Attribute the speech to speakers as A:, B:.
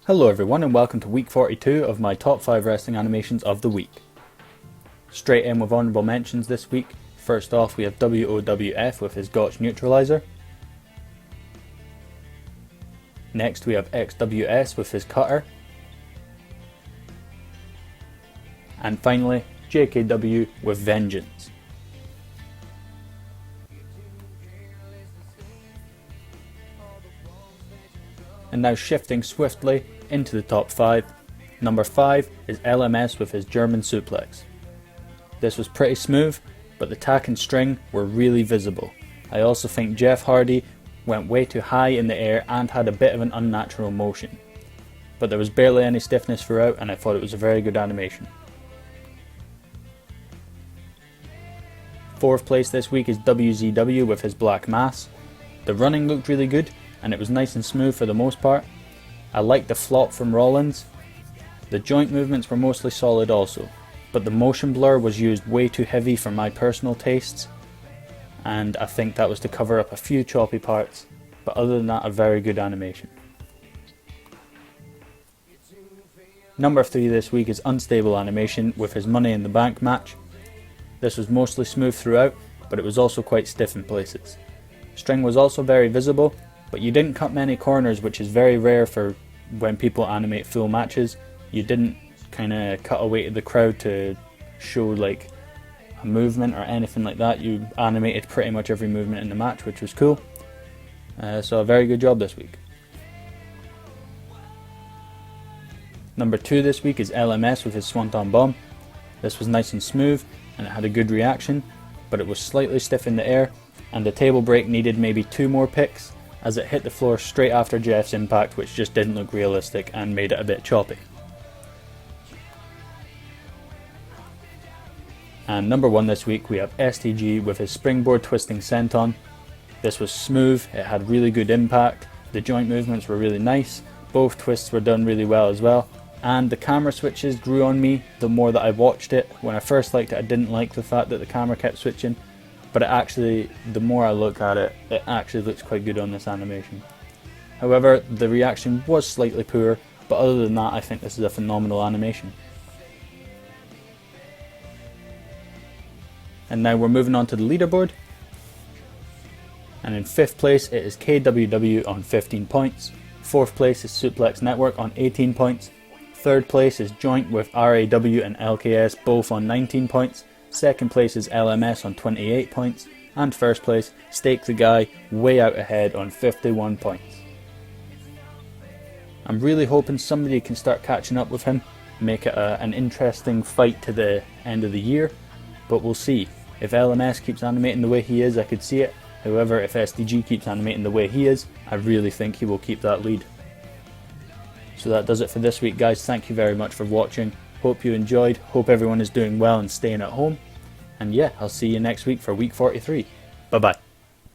A: Hello everyone and welcome to week 42 of my top 5 wrestling animations of the week. Straight in with honourable mentions this week. First off we have WOWF with his Gotch neutralizer. Next we have XWS with his cutter. And finally JKW with Vengeance. And now shifting swiftly into the top 5. Number 5 is LMS with his German suplex. This was pretty smooth, but the tack and string were really visible. I also think Jeff Hardy went way too high in the air and had a bit of an unnatural motion. But there was barely any stiffness throughout and I thought it was a very good animation. Fourth place this week is WZW with his Black Mass. The running looked really good and it was nice and smooth for the most part. I liked the flop from Rollins. The joint movements were mostly solid also, but the motion blur was used way too heavy for my personal tastes, and I think that was to cover up a few choppy parts, but other than that a very good animation. Number 3 this week is Unstable Animation with his Money in the Bank match. This was mostly smooth throughout, but it was also quite stiff in places. String was also very visible, but you didn't cut many corners, which is very rare for when people animate full matches. You didn't kind of cut away to the crowd to show like a movement or anything like that. You animated pretty much every movement in the match, which was cool. So a very good job this week. Number 2 this week is LMS with his Swanton Bomb. This was nice and smooth and it had a good reaction, but it was slightly stiff in the air and the table break needed maybe 2 more picks, as it hit the floor straight after Jeff's impact, which just didn't look realistic and made it a bit choppy. And number 1 this week we have STG with his Springboard Twisting Senton. This was smooth, it had really good impact, the joint movements were really nice, both twists were done really well as well, and the camera switches grew on me the more that I watched it. When I first liked it I didn't like the fact that the camera kept switching, but it actually, the more I look at it, it actually looks quite good on this animation. However, the reaction was slightly poor, but other than that I think this is a phenomenal animation. And now we're moving on to the leaderboard. And in 5th place it is KWW on 15 points. 4th place is SuplexNetwork on 18 points. 3rd place is Joint with RAW and LKS both on 19 points. 2nd place is LMS on 28 points, and 1st place, SteakTheGuy, way out ahead on 51 points. I'm really hoping somebody can start catching up with him, make it an interesting fight to the end of the year, but we'll see. If LMS keeps animating the way he is, I could see it. However, if SDG keeps animating the way he is, I really think he will keep that lead. So that does it for this week guys, thank you very much for watching. Hope you enjoyed, hope everyone is doing well and staying at home. And yeah, I'll see you next week for week 43. Bye bye.